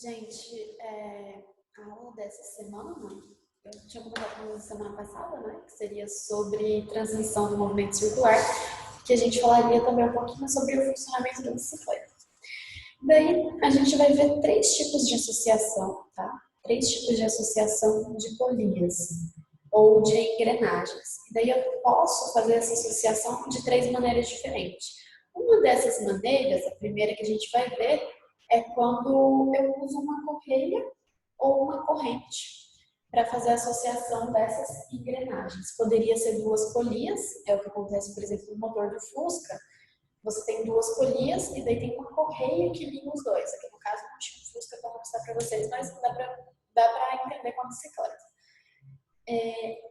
Gente, a aula dessa semana, eu tinha comentado na semana passada, né, que seria sobre transmissão do movimento circular, que a gente falaria também um pouquinho sobre o funcionamento da bicicleta. Daí, a gente vai ver três tipos de associação, tá? Três tipos de associação de polias ou de engrenagens. Daí, eu posso fazer essa associação de três maneiras diferentes. Uma dessas maneiras, a primeira que a gente vai ver, é quando eu uso uma correia ou uma corrente para fazer a associação dessas engrenagens. Poderia ser duas polias, é o que acontece, por exemplo, no motor do Fusca. Você tem duas polias e daí tem uma correia que liga os dois. Aqui no caso não tinha um Fusca para mostrar para vocês, mas dá para entender com a bicicleta.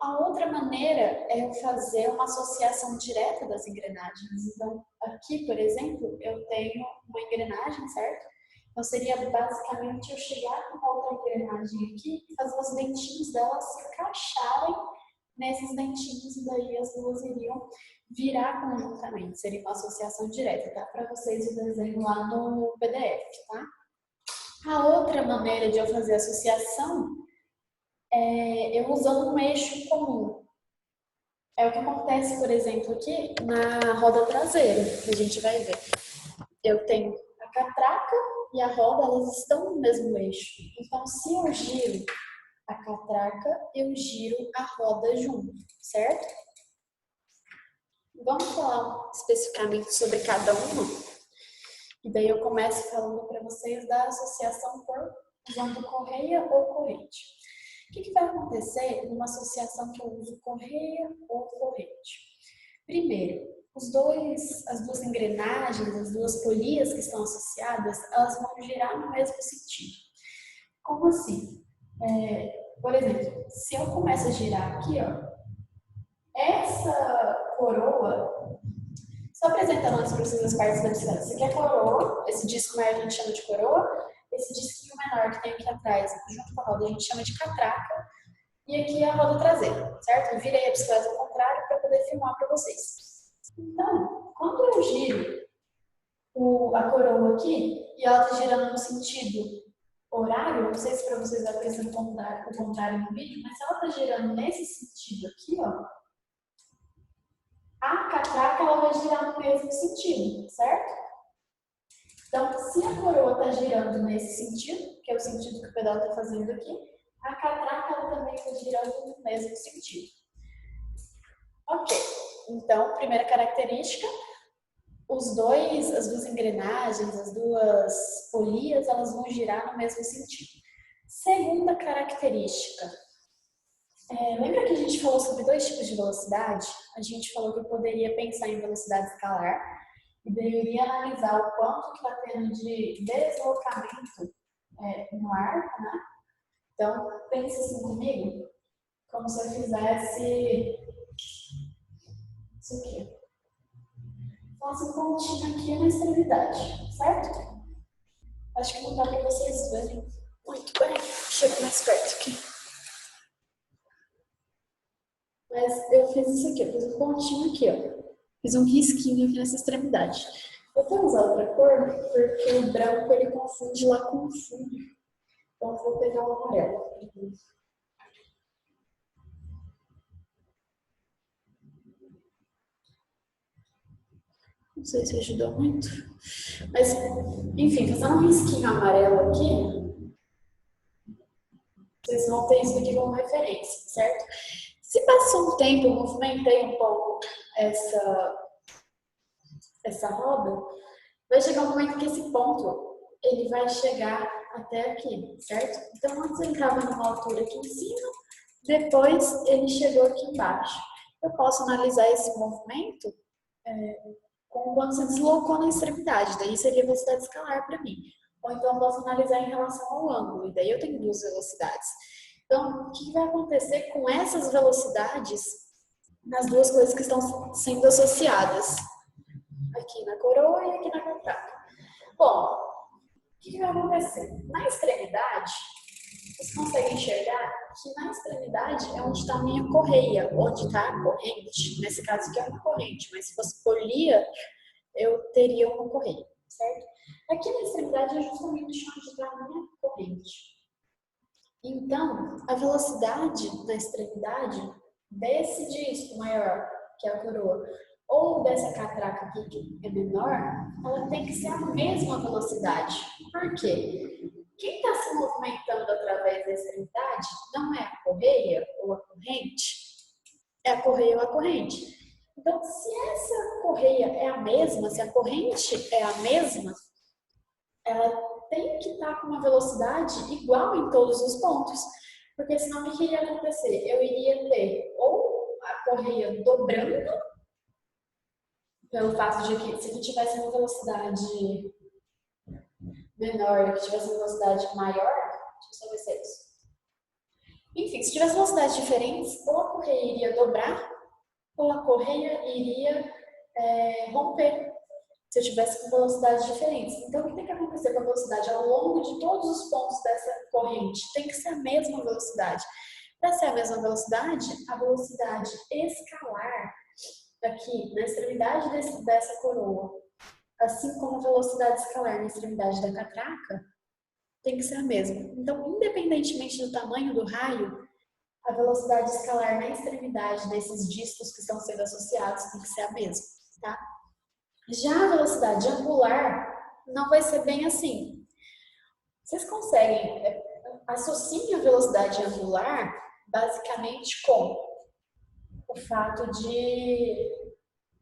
A outra maneira é eu fazer uma associação direta das engrenagens. Então, aqui, por exemplo, eu tenho uma engrenagem, certo? Então, seria basicamente eu chegar com outra engrenagem aqui e fazer os dentinhos dela se encaixarem nesses dentinhos e daí as duas iriam virar conjuntamente. Seria uma associação direta, tá? Para vocês o desenho lá no PDF, tá? A outra maneira de eu fazer associação é eu usando um eixo comum. É o que acontece, por exemplo, aqui na roda traseira, que a gente vai ver. Eu tenho a catraca e a roda, elas estão no mesmo eixo. Então, se eu giro a catraca, eu giro a roda junto, certo? Vamos falar especificamente sobre cada uma. E daí eu começo falando para vocês da associação por usando correia ou corrente. O que vai acontecer numa associação que eu uso correia ou corrente? Primeiro, as duas engrenagens, as duas polias que estão associadas, elas vão girar no mesmo sentido. Como assim? Por exemplo, se eu começo a girar aqui, ó, essa coroa, só apresentando antes para vocês as partes da bicicleta. Esse aqui é a coroa, esse disco maior a gente chama de coroa, esse disquinho menor que tem aqui atrás, junto com a roda, a gente chama de catraca, e aqui é a roda traseira, certo? Eu virei a bicicleta ao contrário para poder filmar para vocês. Então, quando eu giro a coroa aqui, e ela está girando no sentido horário, não sei se para vocês vai aparecer o contrário no vídeo, mas se ela está girando nesse sentido aqui, ó, a catraca ela vai girar no mesmo sentido, certo? Então, se a coroa está girando nesse sentido, que é o sentido que o pedal está fazendo aqui, a catraca ela também está girando no mesmo sentido. Ok, então, primeira característica, as duas engrenagens, as duas polias, elas vão girar no mesmo sentido. Segunda característica, lembra que a gente falou sobre dois tipos de velocidade? A gente falou que eu poderia pensar em velocidade escalar e deveria analisar o quanto que está tendo de deslocamento no ar, né? Então, pense assim comigo, como se eu fizesse isso aqui. Faço um pontinho aqui na extremidade, certo? Acho que não dá para vocês verem muito bem. Chego mais perto aqui. Mas eu fiz isso aqui, eu fiz um pontinho aqui, ó. Fiz um risquinho aqui nessa extremidade. Eu vou usar outra cor, porque o branco ele confunde lá com o fundo. Então eu vou pegar o amarelo. Não sei se ajudou muito. Mas, enfim, fazendo um risquinho amarelo aqui, vocês vão ter isso aqui como referência, certo? Se passou um tempo, eu movimentei um pouco essa roda, vai chegar um momento que esse ponto ele vai chegar até aqui, certo? Então, antes ele estava numa altura aqui em cima, depois ele chegou aqui embaixo. Eu posso analisar esse movimento com quando se deslocou na extremidade, daí seria velocidade escalar para mim. Ou então eu posso analisar em relação ao ângulo, e daí eu tenho duas velocidades. Então, o que vai acontecer com essas velocidades nas duas coisas que estão sendo associadas? Aqui na coroa e aqui na catraca. Bom, o que vai acontecer? Na extremidade, vocês conseguem enxergar que na extremidade é onde está a minha correia, onde está a corrente. Nesse caso aqui é uma corrente, mas se fosse polia, eu teria uma correia, certo? Aqui na extremidade é justamente onde está a minha correia. corrente. Então, a velocidade na extremidade desse disco maior, que é a coroa, ou dessa catraca aqui que é menor, ela tem que ser a mesma velocidade. Por quê? Quem está se movimentando através da extremidade não é a correia ou a corrente, é a correia ou a corrente. Então, se essa correia é a mesma, se a corrente é a mesma, ela tem que estar com uma velocidade igual em todos os pontos. Porque senão o que iria acontecer? Eu iria ter ou a correia dobrando, pelo fato de que se aqui tivesse uma velocidade menor, que tivesse uma velocidade maior, deixa eu só ver se é isso. Enfim, se tivesse velocidades diferentes, ou a correia iria dobrar, ou a correia iria romper, se eu tivesse com velocidades diferentes. Então, o que tem que acontecer com a velocidade ao longo de todos os pontos dessa corrente? Tem que ser a mesma velocidade. Para ser a mesma velocidade, a velocidade escalar aqui na extremidade dessa coroa, assim como a velocidade escalar na extremidade da catraca, tem que ser a mesma. Então, independentemente do tamanho do raio, a velocidade escalar na extremidade desses discos que estão sendo associados tem que ser a mesma, tá? Já a velocidade angular não vai ser bem assim. Vocês conseguem associar a velocidade angular basicamente com o fato de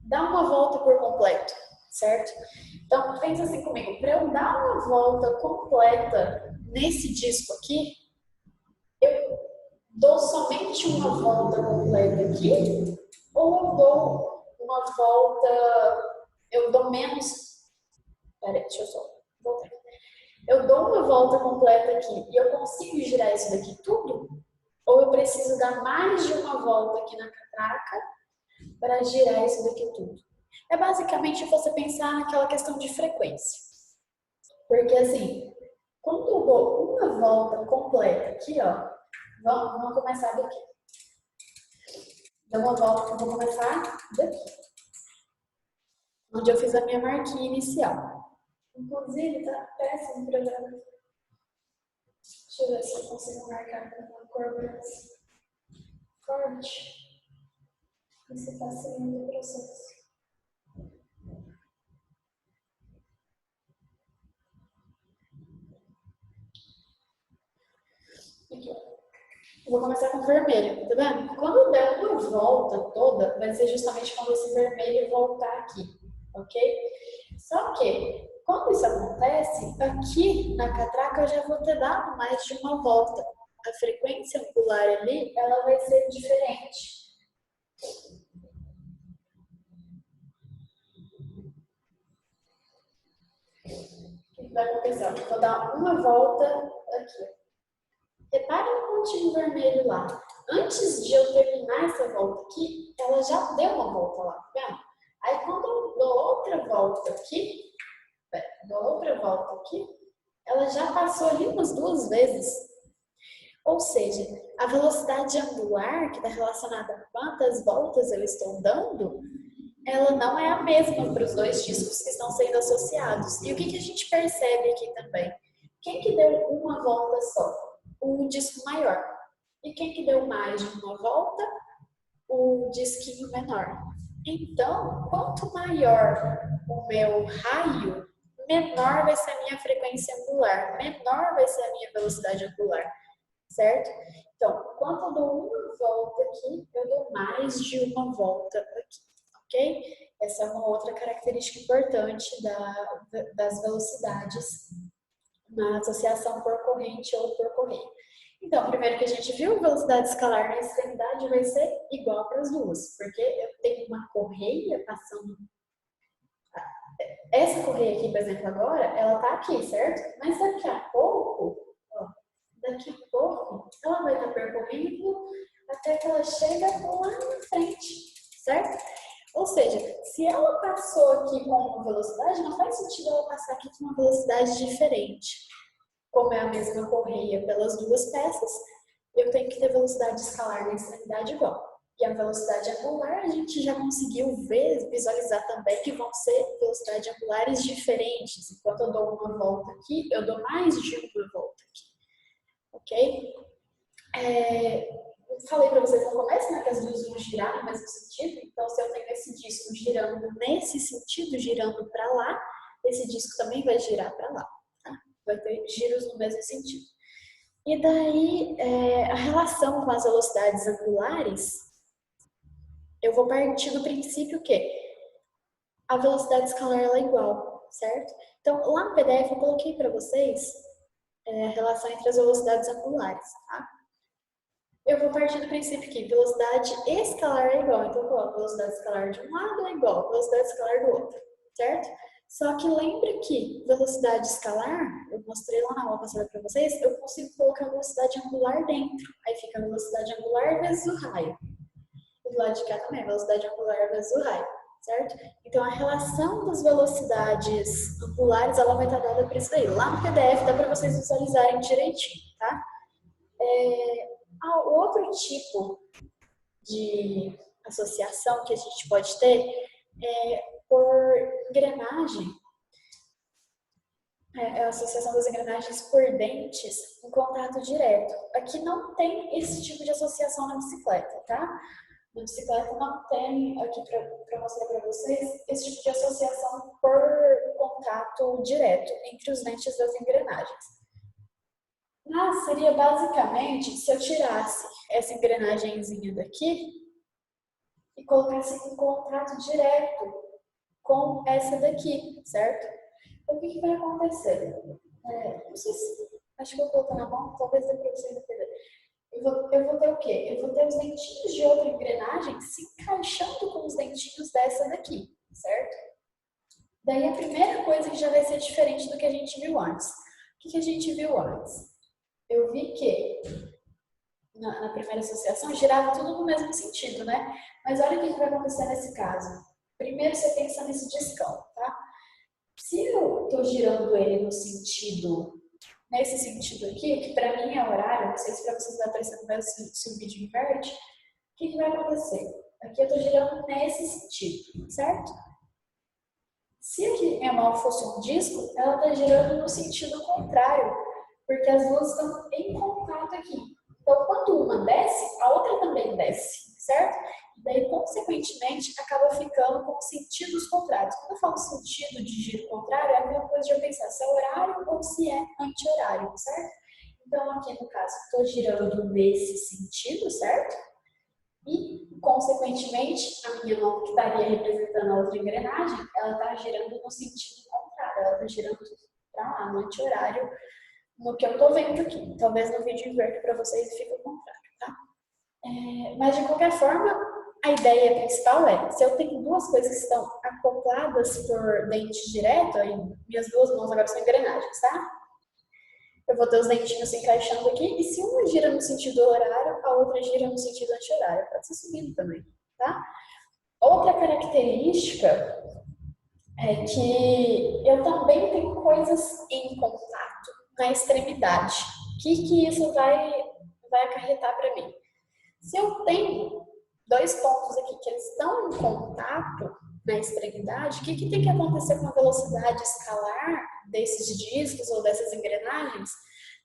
dar uma volta por completo, certo? Então, pensa assim comigo, para eu dar uma volta completa nesse disco aqui, eu dou somente uma volta completa aqui, ou eu dou uma volta, eu dou menos, peraí, deixa eu só voltar. Eu dou uma volta completa aqui e eu consigo girar isso daqui tudo? Ou eu preciso dar mais de uma volta aqui na catraca para girar isso daqui tudo? É basicamente você pensar naquela questão de frequência. Porque assim, quando eu dou uma volta completa aqui, ó, vamos começar daqui. Dou uma volta, eu vou começar daqui, onde eu fiz a minha marquinha inicial. Inclusive, tá péssimo o programa. Deixa eu ver se eu consigo marcar com uma cor mais forte. Isso facilita o processo. Aqui, ó. Eu vou começar com vermelho, tá vendo? Quando eu der uma volta toda, vai ser justamente quando esse vermelho voltar aqui, ok? Só que, quando isso acontece, aqui na catraca eu já vou ter dado mais de uma volta. A frequência angular ali, ela vai ser diferente. O que vai acontecer? Eu vou dar uma volta aqui. Repare no pontinho vermelho lá. Antes de eu terminar essa volta aqui, ela já deu uma volta lá, tá vendo? Aí quando eu dou outra volta aqui, ela já passou ali umas 2 vezes. Ou seja, a velocidade angular, que está relacionada a quantas voltas eu estou dando, ela não é a mesma para os dois discos que estão sendo associados. E o que a gente percebe aqui também? Quem que deu uma volta só? O disco maior. E quem que deu mais de uma volta? O disquinho menor. Então, quanto maior o meu raio, menor vai ser a minha frequência angular, menor vai ser a minha velocidade angular, certo? Então, quando eu dou uma volta aqui, eu dou mais de uma volta aqui, ok? Essa é uma outra característica importante das velocidades na associação por corrente ou por correia. Então, primeiro que a gente viu, velocidade escalar na extremidade vai ser igual para as duas, porque eu tenho uma correia passando. Essa correia aqui, por exemplo, agora, ela está aqui, certo? Mas daqui a pouco, ela vai estar percorrendo até que ela chega lá na frente, certo? Ou seja, se ela passou aqui com uma velocidade, não faz sentido ela passar aqui com uma velocidade diferente. Como é a mesma correia pelas duas peças, eu tenho que ter velocidade escalar na extremidade igual. E a velocidade angular, a gente já conseguiu visualizar também que vão ser velocidades angulares diferentes. Enquanto eu dou uma volta aqui, eu dou mais de uma volta aqui. ok? Eu falei para vocês no começo, né, que as luzes vão girar no mesmo sentido, então se eu tenho esse disco girando nesse sentido, girando para lá, esse disco também vai girar para lá, tá? Vai ter giros no mesmo sentido. E daí, a relação com as velocidades angulares, eu vou partir do princípio que a velocidade escalar ela é igual, certo? Então, lá no PDF eu coloquei para vocês a relação entre as velocidades angulares, tá? Eu vou partir do princípio que velocidade escalar é igual, então eu coloco velocidade escalar de um lado é igual a velocidade escalar do outro, certo? Só que lembre que velocidade escalar, eu mostrei lá na aula passada para vocês, eu consigo colocar velocidade angular dentro. Aí fica a velocidade angular vezes o raio. E do lado de cá também, velocidade angular vezes o raio, certo? Então a relação das velocidades angulares, ela vai estar dada para isso daí. Lá no PDF dá para vocês visualizarem direitinho, tá? Outro tipo de associação que a gente pode ter é por engrenagem, a associação das engrenagens por dentes em contato direto. Aqui não tem esse tipo de associação na bicicleta, tá? Na bicicleta não tem, aqui para mostrar para vocês, esse tipo de associação por contato direto entre os dentes das engrenagens. Mas seria basicamente se eu tirasse essa engrenagemzinha daqui e colocasse em contato direto com essa daqui, certo? Então, o que vai acontecer? Não sei se... Acho que eu vou colocar na mão, talvez dê para vocês entenderem. Eu vou ter o quê? Eu vou ter os dentinhos de outra engrenagem se encaixando com os dentinhos dessa daqui, certo? Daí a primeira coisa que já vai ser diferente do que a gente viu antes. O que a gente viu antes? Eu vi que na primeira associação girava tudo no mesmo sentido, né? Mas olha o que vai acontecer nesse caso. Primeiro você pensa nesse discão, tá? Se eu estou girando ele no sentido, nesse sentido aqui, que para mim é horário, não sei se para vocês vai aparecendo mais se o vídeo inverte, o que vai acontecer? Aqui eu estou girando nesse sentido, certo? Se aqui minha mão fosse um disco, ela está girando no sentido contrário, porque as duas estão em contato aqui. Então, quando uma desce, a outra também desce, certo? E daí, consequentemente, acaba ficando com sentidos contrários. Quando eu falo sentido de giro contrário, é a mesma coisa de eu pensar se é horário ou se é anti-horário, certo? Então, aqui no caso, estou girando nesse sentido, certo? E, consequentemente, a minha mão que estaria representando a outra engrenagem, ela está girando no sentido contrário, ela está girando para lá, no anti-horário, no que eu estou vendo aqui. Talvez no vídeo inverto para vocês e fique ao contrário, tá? Mas, de qualquer forma, a ideia principal é, se eu tenho duas coisas que estão acopladas por dente direto, aí minhas duas mãos agora são engrenagens, tá? Eu vou ter os dentinhos se encaixando aqui, e se uma gira no sentido horário, a outra gira no sentido anti-horário. Pode ser subindo também, tá? Outra característica é que eu também tenho coisas em contato na extremidade. O que isso vai acarretar para mim? Se eu tenho dois pontos aqui que eles estão em contato na extremidade, o que tem que acontecer com a velocidade escalar desses discos ou dessas engrenagens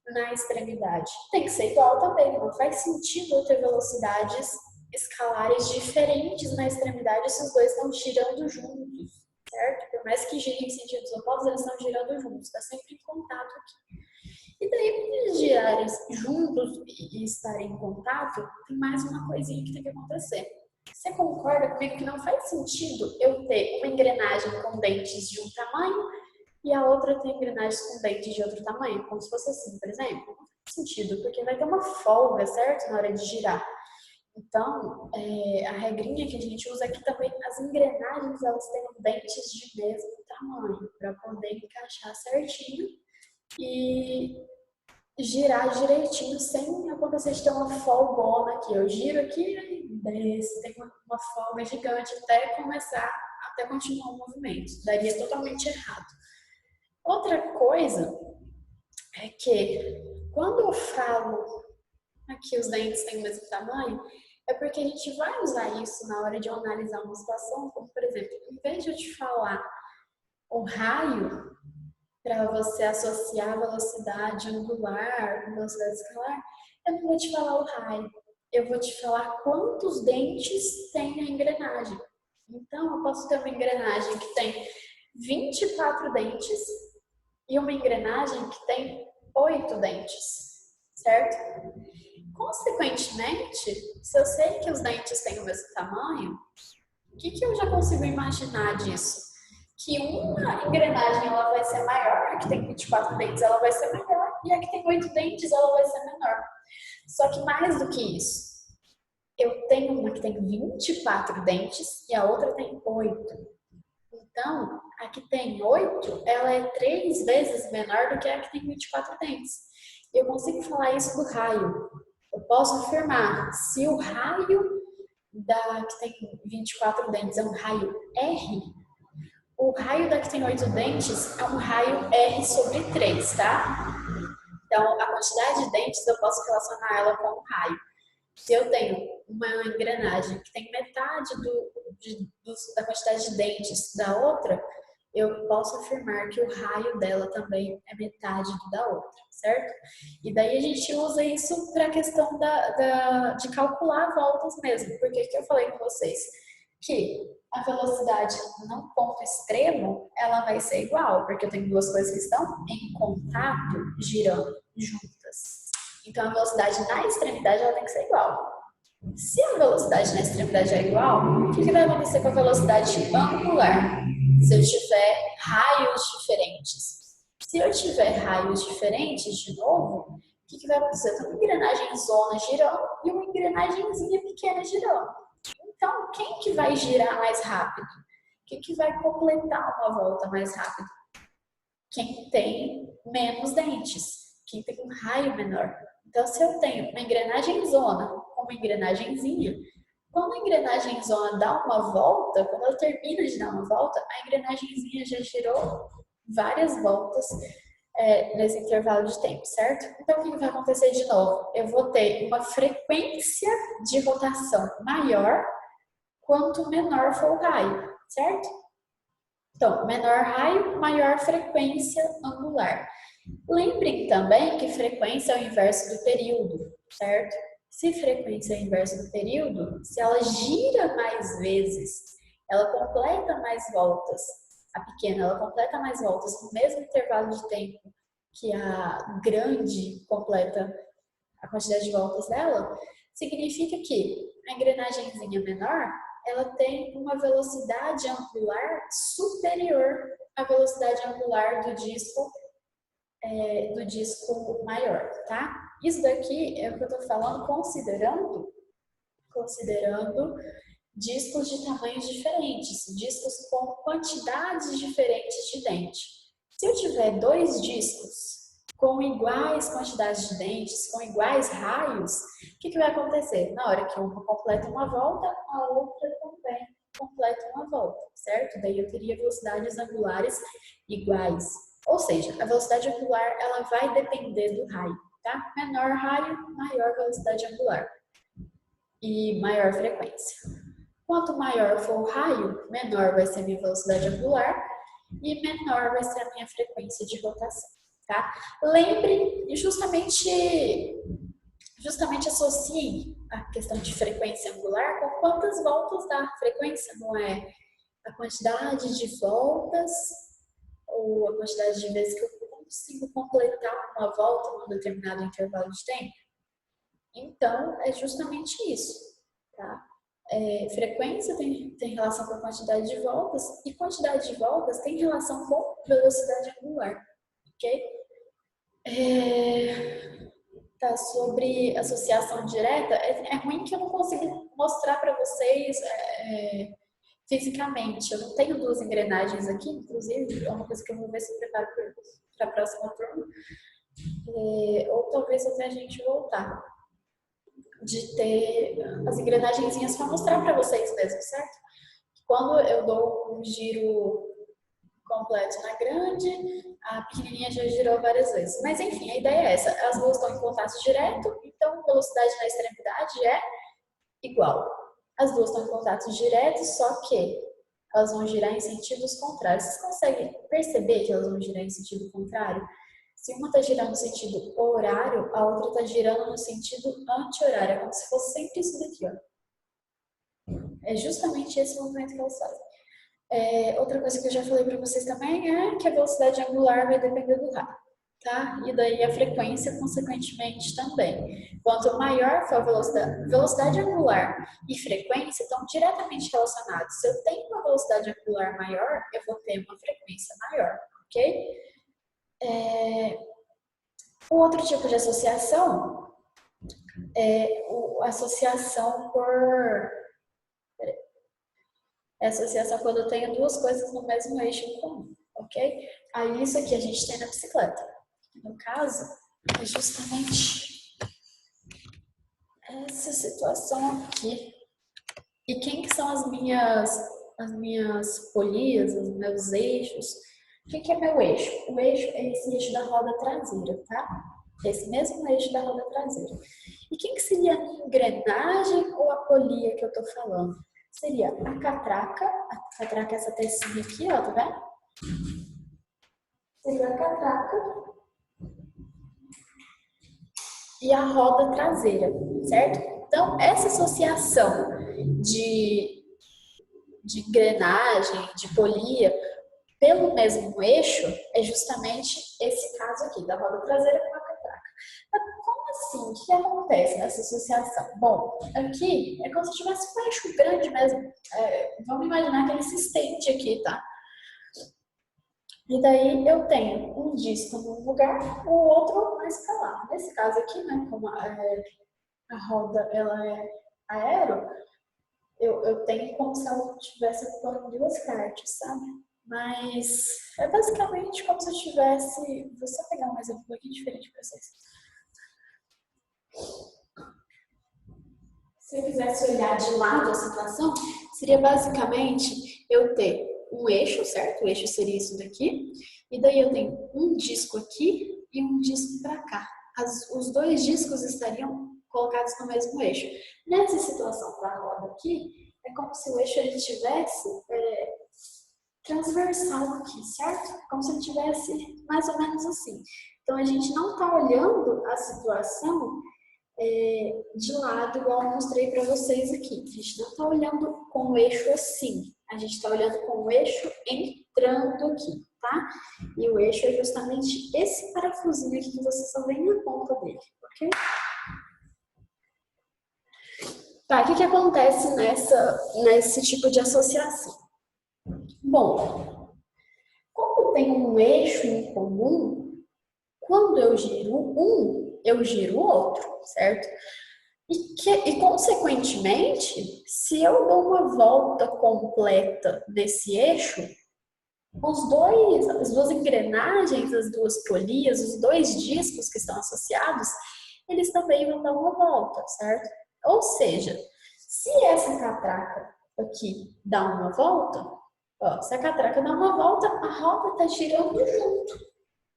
na extremidade? Tem que ser igual também, não faz sentido eu ter velocidades escalares diferentes na extremidade se os dois estão girando juntos, certo? Por mais que girem em sentidos opostos, eles estão girando juntos, está sempre em contato aqui. E daí, para eles girarem juntos e estarem em contato, tem mais uma coisinha que tem que acontecer. Você concorda comigo que não faz sentido eu ter uma engrenagem com dentes de um tamanho e a outra ter engrenagens com dentes de outro tamanho? Como se fosse assim, por exemplo? Não faz sentido, porque vai ter uma folga, certo? Na hora de girar. Então, a regrinha que a gente usa aqui também, as engrenagens, elas têm dentes de mesmo tamanho, para poder encaixar certinho e girar direitinho sem acontecer de ter uma folgona aqui. Eu giro aqui e desce, tem uma folga gigante até continuar o movimento. Daria totalmente errado. Outra coisa é que quando eu falo aqui os dentes têm o mesmo tamanho, é porque a gente vai usar isso na hora de analisar uma situação, como por exemplo, em vez de eu te falar o raio para você associar velocidade angular com velocidade escalar, eu não vou te falar o raio. Eu vou te falar quantos dentes tem a engrenagem. Então, eu posso ter uma engrenagem que tem 24 dentes e uma engrenagem que tem 8 dentes, certo? Consequentemente, se eu sei que os dentes têm o mesmo tamanho, o que eu já consigo imaginar disso? Que uma engrenagem ela vai ser maior, a que tem 24 dentes ela vai ser maior, e a que tem 8 dentes ela vai ser menor. Só que mais do que isso, eu tenho uma que tem 24 dentes e a outra tem 8. Então, a que tem 8, ela é 3 vezes menor do que a que tem 24 dentes. Eu consigo falar isso do raio. Eu posso afirmar, se o raio da que tem 24 dentes é um raio R, o raio da que tem 8 dentes é um raio R sobre 3, tá? Então, a quantidade de dentes eu posso relacionar ela com um raio. Se eu tenho uma engrenagem que tem metade da quantidade de dentes da outra, eu posso afirmar que o raio dela também é metade da outra, certo? E daí a gente usa isso para a questão de calcular voltas mesmo. Porque que eu falei com vocês? Que a velocidade no ponto extremo, ela vai ser igual, porque eu tenho duas coisas que estão em contato, girando juntas. Então, a velocidade na extremidade, ela tem que ser igual. Se a velocidade na extremidade é igual, o que vai acontecer com a velocidade angular? Se eu tiver raios diferentes. Se eu tiver raios diferentes, de novo, o que vai acontecer? Tem uma engrenagem zona girando e uma engrenagemzinha pequena girando. Então, quem que vai girar mais rápido? Quem que vai completar uma volta mais rápido? Quem tem menos dentes, quem tem um raio menor. Então, se eu tenho uma engrenagem zona com uma engrenagemzinha, quando a engrenagem zona dá uma volta, quando ela termina de dar uma volta, a engrenagemzinha já girou várias voltas nesse intervalo de tempo, certo? Então, o que vai acontecer de novo? Eu vou ter uma frequência de rotação maior quanto menor for o raio, certo? Então, menor raio, maior frequência angular. Lembrem também que frequência é o inverso do período, certo? Se frequência é o inverso do período, se ela gira mais vezes, ela completa mais voltas, a pequena, ela completa mais voltas no mesmo intervalo de tempo que a grande completa a quantidade de voltas dela, significa que a engrenagemzinha menor, ela tem uma velocidade angular superior à velocidade angular do disco maior, tá? Isso daqui é o que eu tô falando considerando discos de tamanhos diferentes, discos com quantidades diferentes de dente. Se eu tiver dois discos com iguais quantidades de dentes, com iguais raios, o que vai acontecer? Na hora que uma completa uma volta, a outra também completa uma volta, certo? Daí eu teria velocidades angulares iguais. Ou seja, a velocidade angular ela vai depender do raio, tá? Menor raio, maior velocidade angular e maior frequência. Quanto maior for o raio, menor vai ser a minha velocidade angular e menor vai ser a minha frequência de rotação, tá? Lembre e justamente associem a questão de frequência angular com quantas voltas dá. Frequência não é a quantidade de voltas ou a quantidade de vezes que eu consigo completar uma volta num determinado intervalo de tempo. Então, é justamente isso, tá? Frequência tem relação com a quantidade de voltas e quantidade de voltas tem relação com velocidade angular, ok? Tá, sobre associação direta, é ruim que eu não consigo mostrar para vocês fisicamente. Eu não tenho duas engrenagens aqui, inclusive, é uma coisa que eu vou ver se eu preparo para a próxima turma, ou talvez até a gente voltar de ter as engrenagenzinhas para mostrar para vocês mesmo, certo? Quando eu dou um giro completo na grande, a pequenininha já girou várias vezes. Mas enfim, a ideia é essa. As duas estão em contato direto, então a velocidade na extremidade é igual. As duas estão em contato direto, só que elas vão girar em sentidos contrários. Vocês conseguem perceber que elas vão girar em sentido contrário? Se uma está girando no sentido horário, a outra está girando no sentido anti-horário. É como se fosse sempre isso daqui, ó. É justamente esse movimento que elas fazem. Outra coisa que eu já falei para vocês também é que a velocidade angular vai depender do raio, tá? E daí a frequência, consequentemente, também. Quanto maior for a velocidade angular e frequência estão diretamente relacionados. Se eu tenho uma velocidade angular maior, eu vou ter uma frequência maior, ok? O outro tipo de associação é a associação por... É a associação quando eu tenho duas coisas no mesmo eixo em comum, ok? Aí isso aqui a gente tem na bicicleta. No caso, é justamente essa situação aqui. E quem que são as minhas polias, os meus eixos? O que é meu eixo? O eixo é esse eixo da roda traseira, tá? Esse mesmo eixo da roda traseira. E quem que seria a minha engrenagem ou a polia que eu tô falando? Seria a catraca é essa pecinha aqui, ó, tá vendo? Seria a catraca e a roda traseira, certo? Então, essa associação de engrenagem, de polia, pelo mesmo eixo, é justamente esse caso aqui, da roda traseira com a catraca. Mas como assim? O que acontece nessa associação? Bom, aqui é como se tivesse um eixo grande mesmo. Vamos imaginar que ele se estende aqui, tá? E daí eu tenho um disco num lugar, o outro mais pra lá. Nesse caso aqui, né, como a roda ela é aero, eu tenho como se ela estivesse ocupando duas partes, sabe? Mas é basicamente como se eu tivesse... Vou só pegar um exemplo aqui diferente para vocês. Se eu quisesse olhar de lado a situação, seria basicamente eu ter um eixo, certo? O eixo seria isso daqui. E daí eu tenho um disco aqui e um disco para cá. Os dois discos estariam colocados no mesmo eixo. Nessa situação da roda aqui, é como se o eixo ele estivesse transversal aqui, certo? Como se ele estivesse mais ou menos assim. Então, a gente não está olhando a situação de lado, igual eu mostrei para vocês aqui. A gente não está olhando com o eixo assim. A gente está olhando com o eixo entrando aqui, tá? E o eixo é justamente esse parafusinho aqui que você só vê na ponta dele, ok? Tá, o que acontece nesse tipo de associação? Bom, como tem um eixo em comum, quando eu giro um, eu giro o outro, certo? E consequentemente, se eu dou uma volta completa nesse eixo, as duas engrenagens, as duas polias, os dois discos que estão associados, eles também vão dar uma volta, certo? Ou seja, se essa catraca aqui dá uma volta, ó, se a catraca dá uma volta, a roda está girando junto.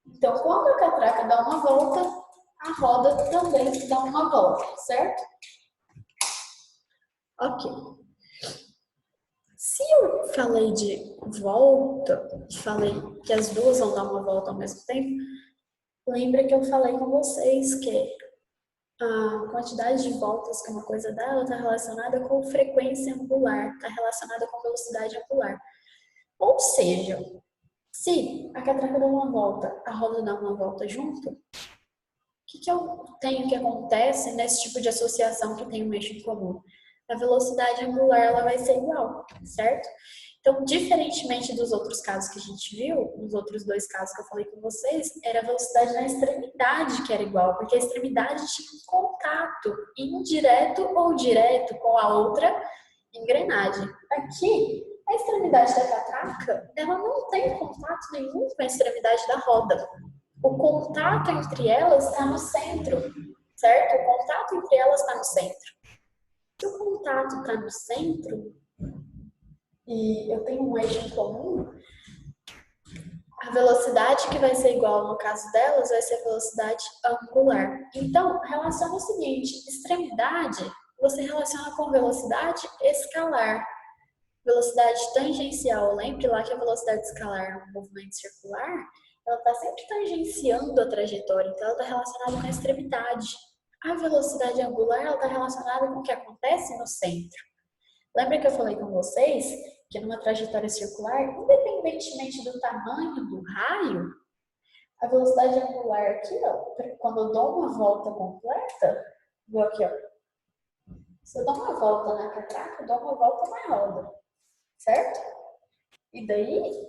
Então, quando a catraca dá uma volta, a roda também dá uma volta, certo? Ok. Se eu falei de volta, falei que as duas vão dar uma volta ao mesmo tempo, lembra que eu falei com vocês que a quantidade de voltas que uma coisa dá, ela está relacionada com frequência angular, está relacionada com velocidade angular. Ou seja, se a catraca dá uma volta, a roda dá uma volta junto, o que eu tenho que acontece nesse tipo de associação que tem um eixo em comum? A velocidade angular ela vai ser igual, certo? Então, diferentemente dos outros casos que a gente viu, nos outros dois casos que eu falei com vocês, era a velocidade na extremidade que era igual, porque a extremidade tinha um contato indireto ou direto com a outra engrenagem. Aqui, a extremidade da catraca, ela não tem contato nenhum com a extremidade da roda. O contato entre elas está no centro, certo? O contato entre elas está no centro. Se o contato está no centro e eu tenho um eixo em comum, a velocidade que vai ser igual no caso delas vai ser a velocidade angular. Então, relaciona o seguinte, extremidade você relaciona com velocidade escalar. Velocidade tangencial, lembre lá que a velocidade escalar é um movimento circular, ela está sempre tangenciando a trajetória, então ela está relacionada com a extremidade. A velocidade angular, ela está relacionada com o que acontece no centro. Lembra que eu falei com vocês que numa trajetória circular, independentemente do tamanho do raio, a velocidade angular aqui, ó, quando eu dou uma volta completa, vou aqui, ó. Se eu dou uma volta na catraca, eu dou uma volta na roda, certo? E daí,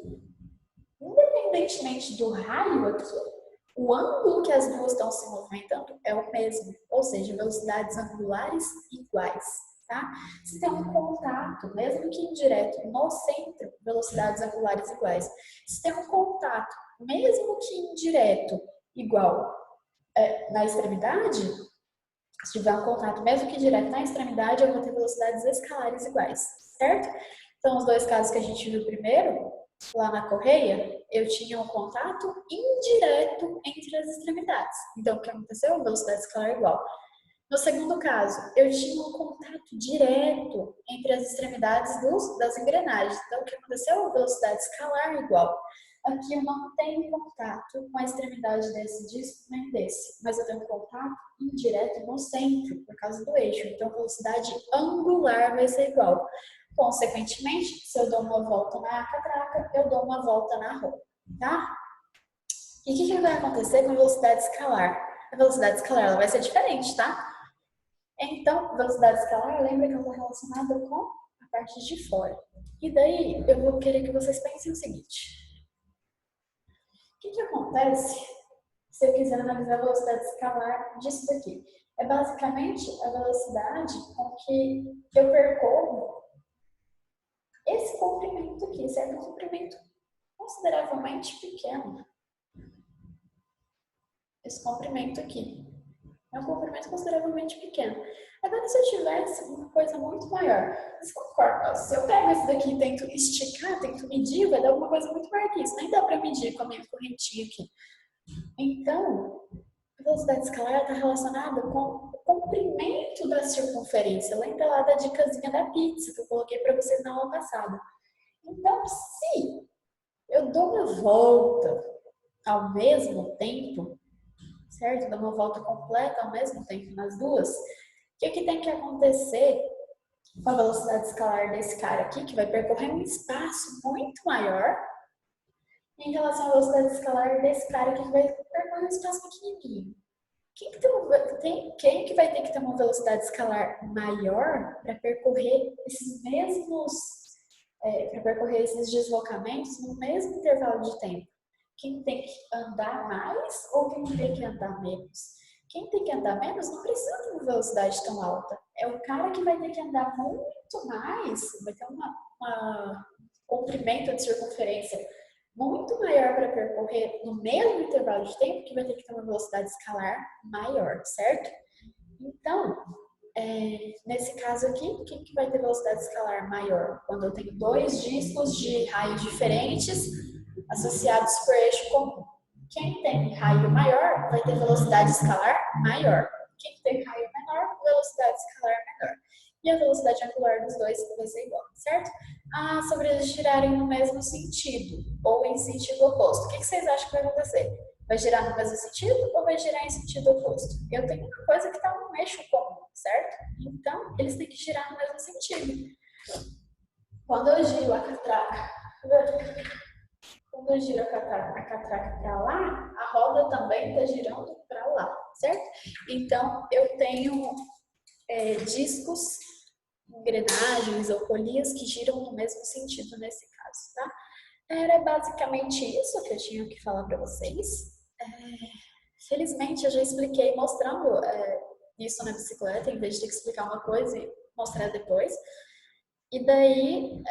independentemente do raio aqui, o ângulo que as duas estão se movimentando é o mesmo, ou seja, velocidades angulares iguais, tá? Se tem um contato, mesmo que indireto, no centro, velocidades angulares iguais. Se tem um contato, mesmo que indireto, igual na extremidade, se tiver um contato, mesmo que direto na extremidade, eu vou ter velocidades escalares iguais, certo? Então, os dois casos que a gente viu primeiro, lá na correia, eu tinha um contato indireto entre as extremidades. Então, o que aconteceu? Velocidade escalar igual. No segundo caso, eu tinha um contato direto entre as extremidades das engrenagens. Então, o que aconteceu? Velocidade escalar igual. Aqui eu não tenho contato com a extremidade desse disco nem desse, mas eu tenho contato indireto no centro, por causa do eixo. Então, a velocidade angular vai ser igual. Consequentemente, se eu dou uma volta na catraca, eu dou uma volta na roda, tá? E o que vai acontecer com a velocidade escalar? A velocidade escalar ela vai ser diferente, tá? Então, velocidade escalar, lembra que ela está relacionada com a parte de fora. E daí, eu vou querer que vocês pensem o seguinte. O que acontece se eu quiser analisar a velocidade escalar disso daqui? É basicamente a velocidade com que eu percorro esse comprimento aqui, certo? É um comprimento consideravelmente pequeno. Esse comprimento aqui. É um comprimento consideravelmente pequeno. Agora, se eu tivesse uma coisa muito maior, vocês concordam? Se eu pego esse daqui e tento esticar, tento medir, vai dar alguma coisa muito maior que isso. Nem dá para medir com a minha correntinha aqui. Então, a velocidade escalar está relacionada com o comprimento da circunferência. Lembra lá da dicasinha da pizza que eu coloquei para vocês na aula passada. Então, se eu dou uma volta ao mesmo tempo, certo? Dou uma volta completa ao mesmo tempo nas duas, o que tem que acontecer com a velocidade escalar desse cara aqui, que vai percorrer um espaço muito maior, em relação à velocidade escalar desse cara aqui, que vai percorrer um espaço pequenininho. Quem que vai ter que ter uma velocidade escalar maior para percorrer esses mesmos, para percorrer esses deslocamentos no mesmo intervalo de tempo? Quem tem que andar mais ou quem tem que andar menos? Quem tem que andar menos não precisa ter uma velocidade tão alta. É o cara que vai ter que andar muito mais, vai ter um comprimento de circunferência muito maior para percorrer no mesmo intervalo de tempo, que vai ter que ter uma velocidade escalar maior, certo? Então, nesse caso aqui, quem que vai ter velocidade escalar maior? Quando eu tenho dois discos de raios diferentes associados por eixo comum. Quem tem raio maior vai ter velocidade escalar maior. Quem tem raio menor, velocidade escalar menor. E a velocidade angular dos dois vai ser igual, certo? Sobre eles girarem no mesmo sentido ou em sentido oposto. O que vocês acham que vai acontecer? Vai girar no mesmo sentido ou vai girar em sentido oposto? Eu tenho uma coisa que está no eixo comum, certo? Então, eles têm que girar no mesmo sentido. Quando eu giro a catraca para lá, a roda também está girando para lá, certo? Então, eu tenho discos, engrenagens ou polias que giram no mesmo sentido nesse caso, tá? Era basicamente isso que eu tinha que falar para vocês. Felizmente, eu já expliquei mostrando isso na bicicleta, em vez de ter que explicar uma coisa e mostrar depois. E daí,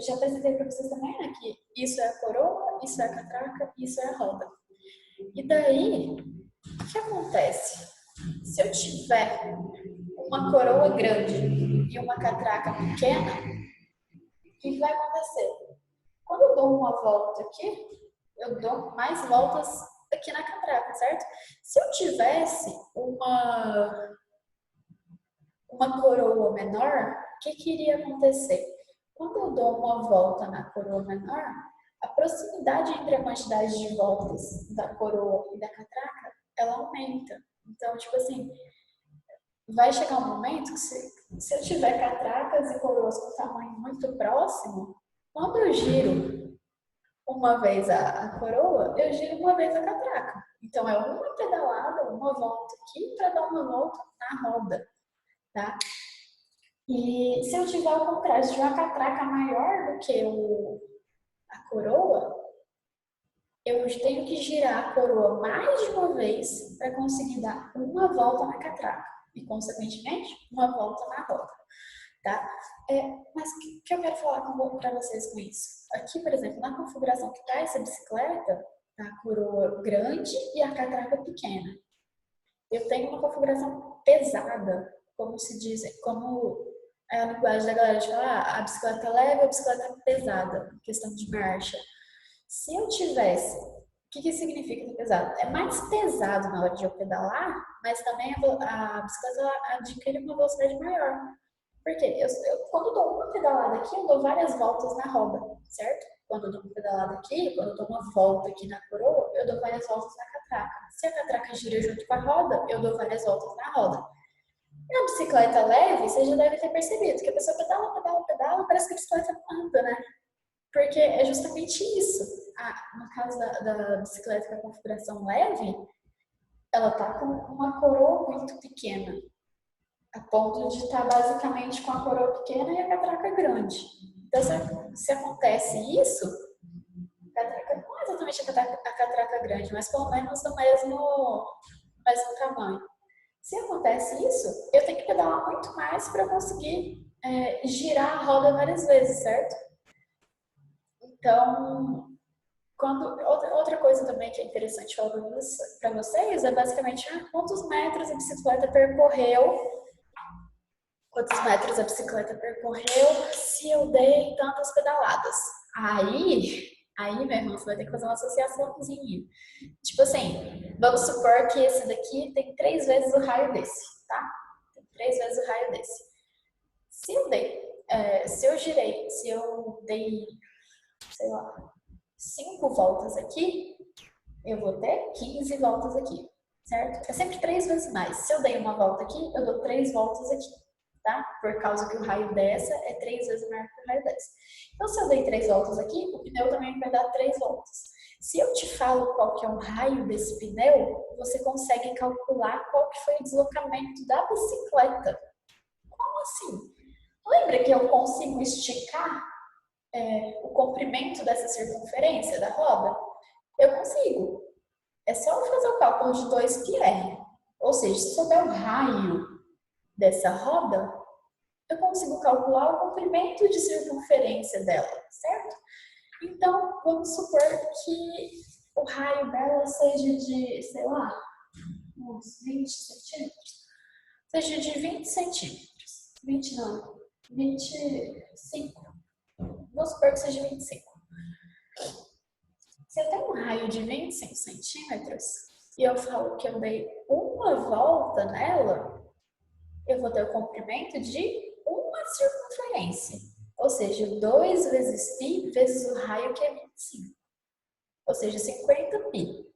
já apresentei para vocês também, né, que isso é a coroa, isso é a catraca, isso é a roda. E daí, o que acontece? Se eu tiver uma coroa grande e uma catraca pequena, o que vai acontecer? Quando eu dou uma volta aqui, eu dou mais voltas aqui na catraca, certo? Se eu tivesse uma coroa menor, o que iria acontecer? quando eu dou uma volta na coroa menor, a proximidade entre a quantidade de voltas da coroa e da catraca, ela aumenta. Então, tipo assim, vai chegar um momento que se eu tiver catracas e coroas com tamanho muito próximo, quando eu giro uma vez a coroa, eu giro uma vez a catraca. Então, é uma pedalada, uma volta aqui para dar uma volta na roda, tá? E se eu tiver ao contrário, se tiver uma catraca maior do que a coroa, eu tenho que girar a coroa mais de uma vez para conseguir dar uma volta na catraca e, consequentemente, uma volta na roda, tá? Mas o que eu quero falar para vocês com isso? Aqui, por exemplo, na configuração que está essa bicicleta, tá a coroa grande e a catraca pequena. Eu tenho uma configuração pesada, como se diz, como é a linguagem da galera de falar, a bicicleta leve e a bicicleta pesada, questão de marcha. Se eu tivesse, o que significa pesado? É mais pesado na hora de eu pedalar, mas também a bicicleta adquire uma velocidade maior. Porque quando eu dou uma pedalada aqui, eu dou várias voltas na roda, certo? Quando eu dou uma pedalada aqui, quando eu dou uma volta aqui na coroa, eu dou várias voltas na catraca. Se a catraca gira junto com a roda, eu dou várias voltas na roda. E a bicicleta leve, você já deve ter percebido que a pessoa pedala, pedala, pedala, parece que a bicicleta não anda, né? Porque é justamente isso. No caso da bicicleta com a configuração leve, ela tá com uma coroa muito pequena, a ponto de estar basicamente com a coroa pequena e a catraca grande. Então, se acontece isso, a catraca não é exatamente a catraca grande, mas pelo menos do mesmo tamanho. Se acontece isso, eu tenho que pedalar muito mais para conseguir girar a roda várias vezes, certo? Então, outra coisa também que é interessante falar para vocês é basicamente quantos metros a bicicleta percorreu, se eu dei tantas pedaladas. Aí, meu irmão, você vai ter que fazer uma associaçãozinha. Tipo assim, vamos supor que esse daqui tem 3 vezes o raio desse, tá? Tem 3 vezes o raio desse. Se eu dei, sei lá, 5 voltas aqui, eu vou ter 15 voltas aqui, certo? É sempre 3 vezes mais. Se eu dei uma volta aqui, eu dou 3 voltas aqui, tá? Por causa que o raio dessa é 3 vezes maior que o raio dessa. Então, se eu dei 3 voltas aqui, o pneu também vai dar 3 voltas. Se eu te falo qual que é o raio desse pneu, você consegue calcular qual que foi o deslocamento da bicicleta. Como assim? Lembra que eu consigo esticar o comprimento dessa circunferência da roda? Eu consigo. É só eu fazer o cálculo de 2πr. Ou seja, se souber o raio dessa roda, eu consigo calcular o comprimento de circunferência dela, certo? Então, vamos supor que o raio dela seja de, sei lá, uns 20 centímetros. Seja de 20 centímetros. 20 não, 25. Vamos supor que seja 25. Se eu tenho um raio de 25 centímetros e eu falo que eu dei uma volta nela, eu vou ter o comprimento de uma circunferência. Ou seja, 2 vezes π vezes o raio, que é 25. Ou seja, 50π.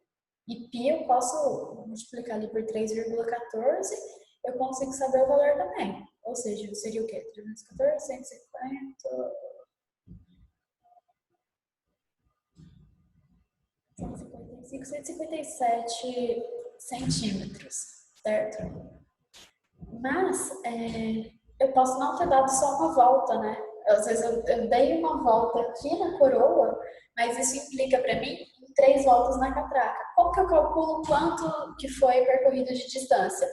E π eu posso multiplicar ali por 3,14, eu consigo saber o valor também. Ou seja, seria o quê? 314, 150... 155, 157 centímetros, certo? Mas eu posso não ter dado só uma volta, né? Às vezes eu dei uma volta aqui na coroa, mas isso implica para mim 3 voltas na catraca. Como que eu calculo quanto que foi percorrido de distância?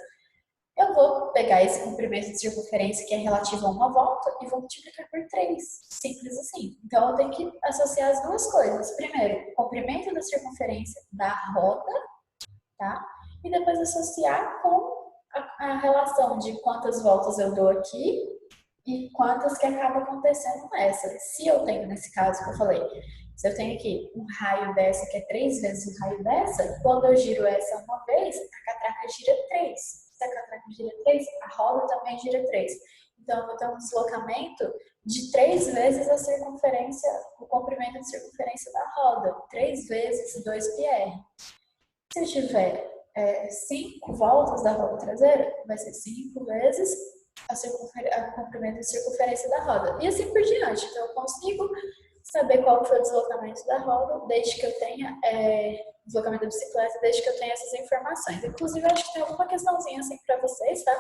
Eu vou pegar esse comprimento de circunferência que é relativo a uma volta e vou multiplicar por 3. Simples assim. Então, eu tenho que associar as duas coisas. Primeiro, o comprimento da circunferência da roda, tá? E depois associar com a relação de quantas voltas eu dou aqui e quantas que acaba acontecendo nessa. Se eu tenho, nesse caso que eu falei, se eu tenho aqui um raio dessa que é 3 vezes o raio dessa, quando eu giro essa uma vez, a catraca gira 3. Se a catraca gira 3, a roda também gira 3. Então, eu vou ter um deslocamento de 3 vezes a circunferência, o comprimento de circunferência da roda. 3 vezes 2πr. Se eu tiver 5 voltas da roda traseira, vai ser 5 vezes a comprimento de circunferência da roda. E assim por diante. Então, eu consigo saber qual foi o deslocamento da roda, desde que eu tenha deslocamento da bicicleta, desde que eu tenha essas informações. Inclusive, eu acho que tem alguma questãozinha assim para vocês, tá?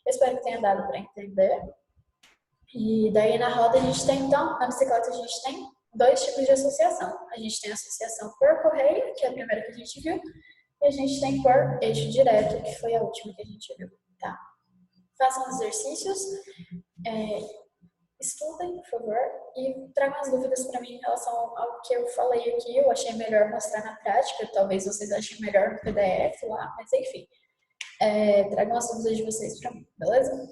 Eu espero que tenha dado para entender. E daí na roda a gente tem, então, na bicicleta a gente tem 2 tipos de associação. A gente tem a associação por correia, que é a primeira que a gente viu, e a gente tem por eixo direto, que foi a última que a gente viu, tá? Façam exercícios, estudem, por favor, e tragam as dúvidas para mim em relação ao que eu falei aqui. Eu achei melhor mostrar na prática, talvez vocês achem melhor no PDF lá, mas enfim. Tragam as dúvidas de vocês para mim, beleza?